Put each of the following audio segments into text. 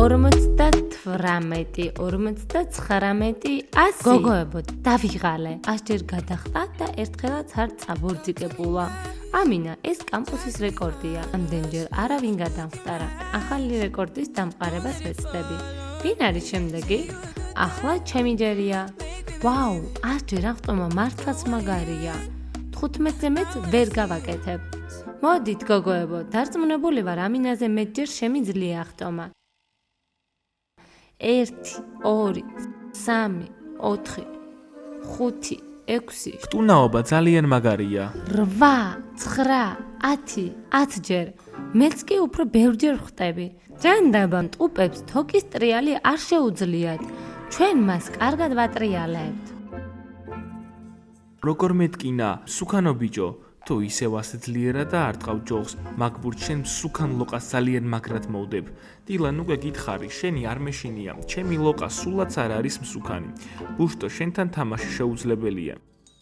58, 59, 100. გოგოებო, დავიღალე. 100 ჯერ გადახტა და ერთხელაც არ წაბორძიგებულა. ამინა, ეს კამპუსის რეკორდია. ამდენჯერ არავინ გადამხტარა. ახალი რეკორდის დამყარებას ვეცდები. ვინ არის შემდეგი? ახლა ჩემი ჯერია. ვაუ, 100 ჯერ აღტომა მართლაც მაგარია. 15-ზე მეც ვერ გავაკეთებ. მოდით გოგოებო, დარწმუნებული ვარ ამინაზე მეტჯერ შემიძლია აღტომა. 1, 2, 3, 4, 5, 6. ხტუნაობა ძალიან მაგარია. 8, 9, 10, 10 ჯერ. მეც კი უფრო ბევრჯერ ვხტები. ჯანდაბამ ტყუპებს თოკის ტრიალი არ შეუძლიათ. ჩვენ მას კარგად ვატრიალებთ. როგორ მეტკინა, სუქანო ბიჭო, თუ ისევ ასე ძლიერად და არ ტყავ ჯოხს, მაგბურთ შენ სუქან ლოყას ძალიან მაგრად მოვდებ. დილან უკვე გითხარი, შენი არ მეშინია, ჩემი ლოყა სულაც არ არის მსუქანი. ბუშტო, შენთან თამაში შეუძლებელია.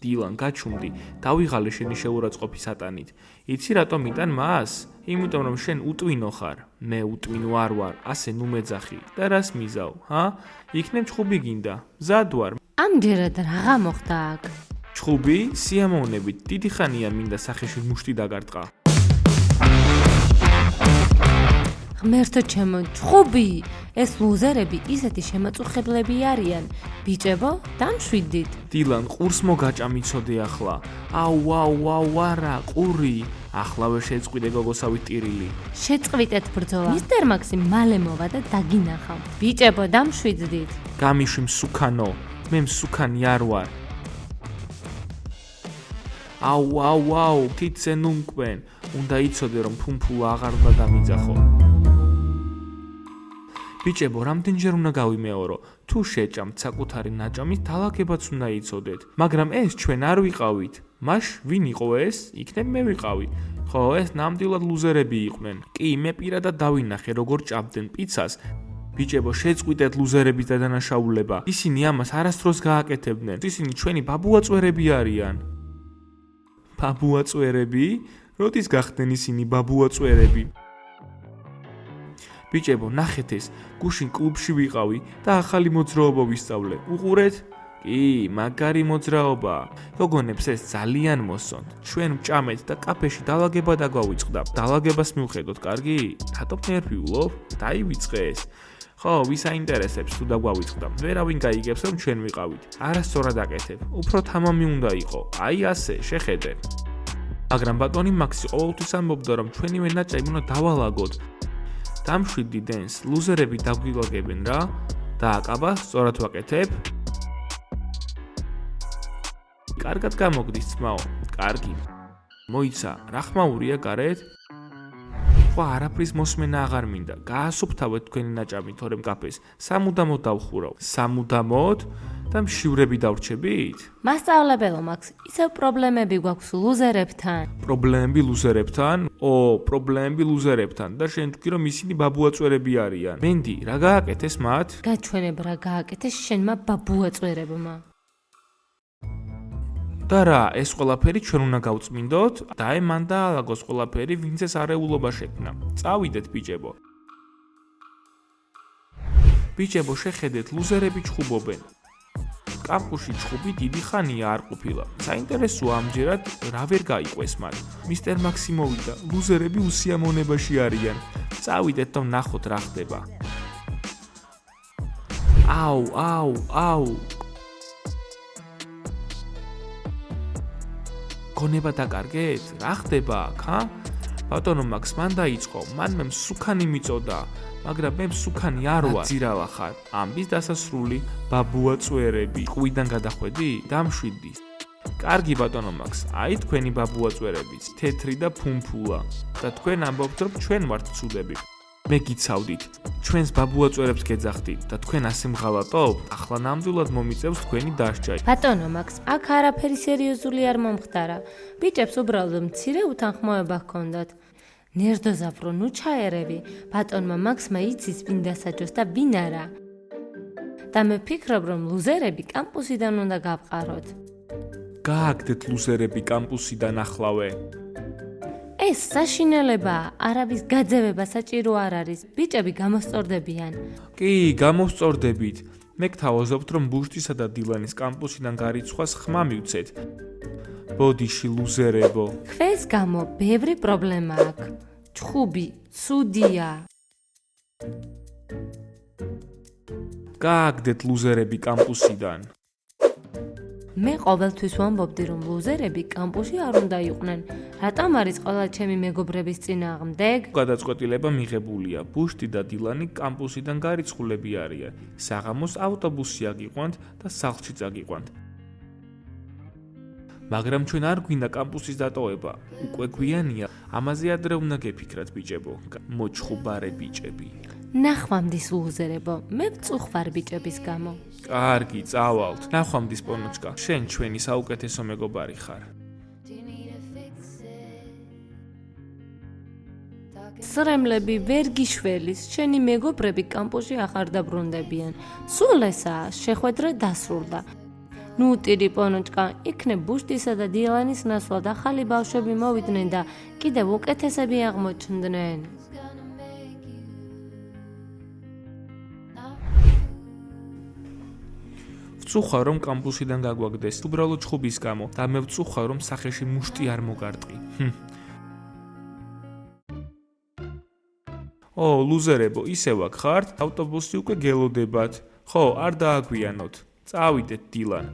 დილან, გაჩუმდი, დავიღალე შენი შეურაცხყოფი სატანით. იცი რატომ იტან მას? იმიტომ რომ შენ უტვინო ხარ. მე უტვინო არ ვარ, ასე ნუ მეძახი. და რას მიზავ, ჰა? იქნებ ჩხუბი გინდა. მზად ვარ. ამჯერად რაღა მოხდა აქ? ჩხუბი, სიამოვნებით, დიდი ხანია მინდა სახეში მუშტი დაგარტყა. ღმერთო ჩემო, ჩხუბი! ეს ლუზერები ისეთი შემაწუხებლები არიან. ბიჭებო, დამშვიდით. დილან, ყურს მოგაჭა მიცოდე ახლა. აუ, არა, ყური. ახლავე შეწყვიდე გოგოსავით ტირილი. შეწყვიტეთ ბრძოლა. მისტერ მაქსი მალე მოვა და დაგინახავ. ბიჭებო, დამშვიდით. გამიშვი მსუქანო, მე მსუქანი არ ვარ. აუ, თითზე ნუნკვენ. უნდა იცოდე რომ ფუმფულა აღარ უნდა დამიძახო. ბიჭებო, რამდენჯერ უნდა გავიმეორო? თუ შეჭამთ საკუთარი ნაჭამის დალაგებაც უნდა იცოდეთ. მაგრამ ეს ჩვენ არ ვიყავით. მაშ ვინ იყო ეს? იქნებ მე ვიყავი. ხო, ეს ნამდვილად ლუზერები იყვნენ. კი, მე პირადად დავინახე როგორ ჭამდნენ პიცას. ბიჭებო, შეწყვიტეთ ლუზერების დადანაშაულება. ისინი ამას არასდროს გააკეთებდნენ. ისინი ჩვენი ბაბუაწვერები არიან. ბაბუაწვერები? როდის გახდნენ ისინი ბაბუაწვერები? ბიჭებო, ნახეთ ეს, გუშინ კლუბში ვიყავი და ახალი მოძრაობა ვისწავლე. უყურეთ? კი, მაგარი მოძრაობა. გოგონებს ეს ძალიან მოსონთ. ჩვენ ვჭამეთ და კაფეში დალაგება დაგვავიწყდა. დალაგებას მივხედოთ, კარგი? რატომ ნერვიულობ? დაივიწყე ეს. ხო, ვის აინტერესებს თუ დაგვავიწყდა. ვერავინ გაიგებს რომ ჩვენ ვიყავით. არასწორად აკეთებ. უფრო თამამი უნდა იყო. აი ასე, შეხედე. მაგრამ ბატონი მაქსი ყოველთვის ამბობდა რომ ჩვენივე ნაჭამი უნდა დავალაგოთ. დამშვიდი დენს, ლუზერები დაგვილაგებენ რა. დააკაბა, სწორად ვაკეთებ. კარგად გამოგდის ძმაო. კარგი. მოიცა, რა ხმაურია გარეთ? ხო, არაფრის მოსმენა აღარ მინდა. გაასუფთავეთ თქვენი ნაჭამი თორემ კაფეს. სამუდამოდ დავხურავ. სამუდამოდ და მშივრები დავრჩებით? მასწავლებელო მაქს, ისევ პრობლემები გვაქვს ლუზერებთან. პრობლემები ლუზერებთან? პრობლემები ლუზერებთან და შენ თქვი რომ ისინი ბაბუაწვერები არიან. მენდი, რა გააკეთეს მათ? გაჩვენებ რა გააკეთეს შენმა ბაბუაწვერებმა. და რა, ეს ყველაფერი ჩვენ უნდა გავწმინდოთ? დაე მან დაალაგოს ყველაფერი, ვინც ეს არეულობა შექმნა. წავიდეთ ბიჭებო. ბიჭებო, შეხედეთ, ლუზერები ჩხუბობენ. კამპუსში ჩხუბი დიდი ხანია არ ყოფილა. საინტერესოა ამჯერად რა ვერ გაიყვეს მათ. მისტერ მაქსი მოვიდა, ლუზერები უსიამოვნებაში არიან. წავიდეთ და ვნახოთ რა ხდება. აუ. გონება დაკარგეთ? რა ხდება აქ, ჰა? ბატონო მაქს მან დაიწყო, მან მე მსუქანი მიწოდა, მაგრამ მე მსუქანი არ ვარ. ძირავა ხარ. ამბის დასასრული ბაბუაწვერები. ყვიდან გადახვედი? დამშვიდი. კარგი ბატონო მაქს, აი თქვენი ბაბუაწვერებიც, თეთრი და ფუმფულა. და თქვენ ამბობთ რომ ჩვენ ვართ ცუდები. მე გიცავდით, ჩვენს ბაბუაწვერებს გეძახდით და თქვენ ასე მღალატობთ, ახლა ნამდვილად მომიწევს თქვენი დასჯა. ბატონო მაქს, აქ არაფერი სერიოზული არ მომხდარა. ბიჭებს უბრალოდ მცირე უთანხმოება ჰქონდათ. ნერდოზავრო ნუ ჩაერევი, ბატონმა მაქსმა იცის ვინ დასაჯოს და ვინ არა. და მე ვფიქრობ რომ ლუზერები კამპუსიდან უნდა გავყაროთ. გააგდეთ ლუზერები კამპუსიდან ახლავე. ეს საშინელებაა, არავის გაძევება საჭირო არ არის. ბიჭები გამოსწორდებიან. კი, გამოვსწორდებით. მე გთავაზობთ, რომ ბუშტისა და დილანის კამპუსიდან გარიცხვას ხმა მივცეთ. ბოდიში ლუზერებო. ქვეს გამო ბევრი პრობლემა აქვს. ჩხუბი, ცუდია. გააგდეთ ლუზერები კამპუსიდან. მე ყოველთვის ვამბობდი, რომ ლუზერები კამპუსში არ უნდა იყვნენ. რატომ არის ყველა ჩემი მეგობრების წინააღმდეგ? გადაწყვეტილება მიღებულია. ბუშტი და დილანი კამპუსიდან გარიცხულები არიან. საღამოს ავტობუსი აგიყვანთ და სახლშიც აგიყვანთ. მაგრამ ჩვენ არ გვინდა კამპუსის დატოვება. უკვე გვიანია, ამაზე ადრე უნდა გეფიქრათ ბიჭებო. მოჩხუბარე ბიჭები. ნახვამდის ლუზერებო, მე ვწუხარ ბიჭების გამო. კარგი, წავალთ. ნახვამდის პონოჩკა, შენ ჩვენი საუკეთესო მეგობარი ხარ. სრემლები ვერ გიშველის, შენი მეგობრები კამპუსში აღარ დაბრუნდებიან. სულ ესაა, შეხვედრა დასრულდა. ნუ ტირი პონოჩკა, იქნებ ბუშტისა და დილანის ნაცვლად ახალი ბავშვები მოვიდნენ და კიდევ უკეთესები აღმოჩნდნენ. ვწუხარ, რომ კამპუსიდან გაგვაგდეს, უბრალოდ ჩხუბის გამო და მე ვწუხარ, რომ სახეში მუშტი არ მოგარტყი. ო, ლუზერებო, ისევ აქ ხართ? ავტობუსი უკვე გელოდებათ. ხო, არ დააგვიანოთ. წავიდეთ დილან.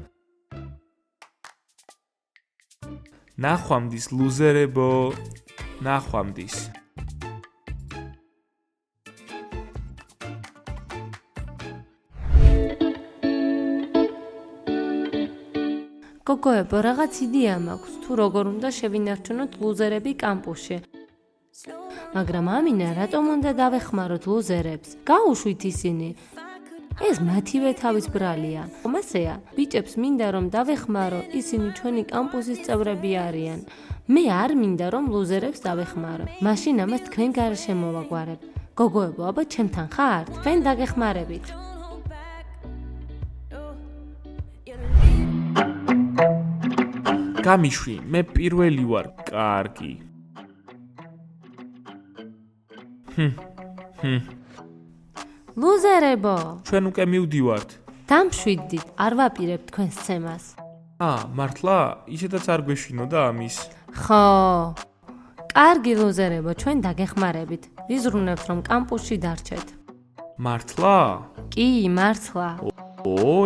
ნახვამდის ლუზერებო, ნახვამდის. გოგოებო, რაღაც იდეა მაქვს, თუ როგორ უნდა შევინარჩუნოთ ლუზერები კამპუსში. მაგრამ ამინა, რატომ უნდა დავეხმაროთ ლუზერებს? გაუშვით ისინი. ეს მათივე თავის ბრალია. მასეა, ბიჭებს მინდა რომ დავეხმარო, ისინი ჩვენი კამპუსის წევრები არიან. მე არ მინდა რომ ლუზერებს დავეხმარო. მაშინ ამას თქვენ გარეშე მოვაგვარებ. გოგოებო, აბა ჩემთან ხართ? თქვენ დაგეხმარებით. გამიშვი, მე პირველი ვარ. კარგი. ლუზერებო, ჩვენ უკვე მივდივართ. დამშვიდდით, არ ვაპირებ თქვენს ცემას. მართლა? ისედაც არ გვეშინოდა ამის. ხო. კარგი ლუზერებო, ჩვენ დაგეხმარებით. ვიზრუნებთ რომ კამპუსში დარჩეთ. მართლა? კი, მართლა.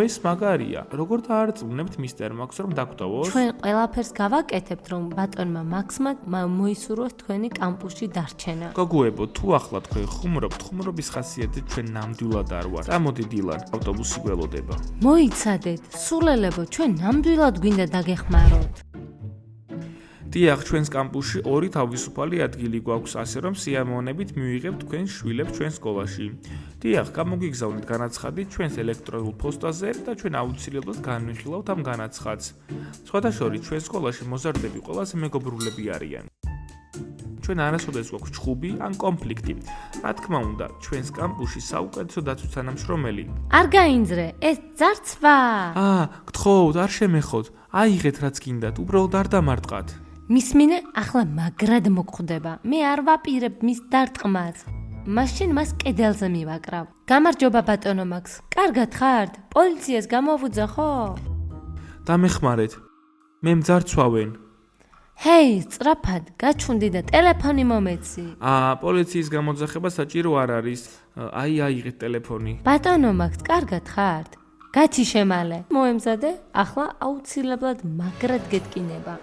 ეს მაგარია. როგორ დაარწმუნებთ მისტერ მაქს რომ დაგვტოვოს? ჩვენ ყველაფერს გავაკეთებთ რომ ბატონმა მაქსმა მოისურვოს თქვენი კამპუსში დარჩენა. გოგოებო, თუ ახლა თქვენ ხუმრობთ, ხუმრობის ხასიათით ჩვენ ნამდვილად არ ვარ. წამოდი დილან, ავტობუსი გველოდება. მოიცადეთ, სულელებო, ჩვენ ნამდვილად გვინდა დაგეხმაროთ. დიახ, ჩვენს კამპუსში ორი თავისუფალი ადგილი გვაქვს, ასე რომ სიამოვნებით მივიღებთ თქვენ შვილებს ჩვენ სკოლაში. დიახ, გამოგიგზავნეთ განაცხადი ჩვენს ელექტრონულ პოსტაზე და ჩვენ აუცილებლად განვიხილავთ ამ განაცხადს. სხვათა შორის, ჩვენ სკოლაში მოზარდები ყველაზე მეგობრულები არიან. ჩვენ არასოდეს გვაქვს ჩხუბი ან კონფლიქტი. რა თქმა უნდა, ჩვენს კამპუსში საუკეთესო დაცვის თანამშრომელი. არ გაინძრე, ეს ძარცვა. გთხოვთ, არ შემეხოთ. აიღეთ რაც გინდათ, უბრალოდ არ დამარტყათ. მისმინე, ახლა მაგრად მოგხვდება. მე არ ვაპირებ მის დარტყმას. მაშინ მას კედელზე მივაკრავ. გამარჯობა ბატონო მაქს. კარგად ხართ? პოლიციას გამოვუძა ხო? დამეხმარეთ. მე მძარცვავენ. ჰეი, სწრაფად, გაჩუნდი და ტელეფონი მომეცი. პოლიციის გამოძახება საჭირო არ არის. აიღეთ ტელეფონი. ბატონო მაქს, კარგად ხართ? გაჩი შემალე. მოემზადე, ახლა აუცილებლად მაგრად გეტკინება.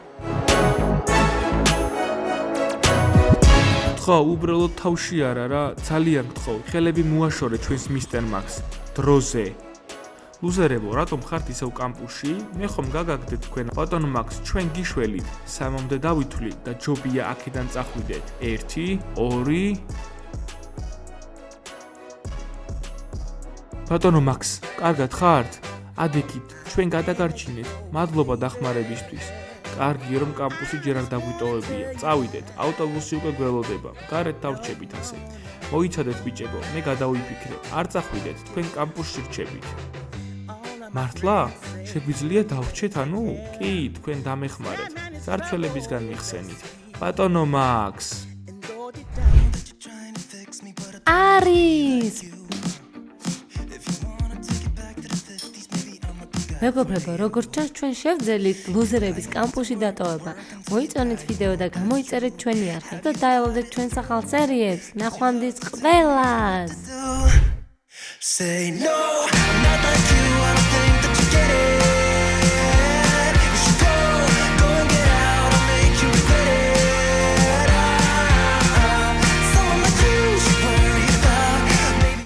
ხო, უბრალოდ თავში არა რა, ძალიან გთხოვ, ხელები მოაშორე ჩვენს მისტერ მაქს. დროზე. ლუზერებო, რატომ ხართ ისევ კამპუსში? მე ხომ გაგაგდეთ თქვენ, ბატონო მაქს, ჩვენ გიშველით. სამამდე დავითვლით და ჯობია აქედან წახვიდეთ. 1, 2. ბატონო მაქს, კარგად ხართ? ადექით, ჩვენ გადაგარჩინეთ. მადლობა დახმარებისთვის. კარგი რომ კამპუსი ჯერ არ დაგვიტოვებია. წავიდეთ, ავტობუსი უკვე გველოდება. გარეთ დავრჩებით ასე. მოიცადეთ ბიჭებო, მე გადავიფიქრე. არ წახვიდეთ, თქვენ კამპუსში რჩებით. მართლა? შეგვიძლია დავრჩეთ, ანუ? კი, თქვენ დამეხმარეთ. ძარცველებისგან მიხსენით. ბატონო მაქს. არის მეგობრებო, როგორც ჩანს, ჩვენ შევძელით ლუზერების კამპუსში დატოვება. მოიწონეთ ვიდეო და გამოიწერეთ ჩვენი არხი და დაელოდეთ ჩვენს ახალ სერიებს. ნახვამდის ყველას! Say no.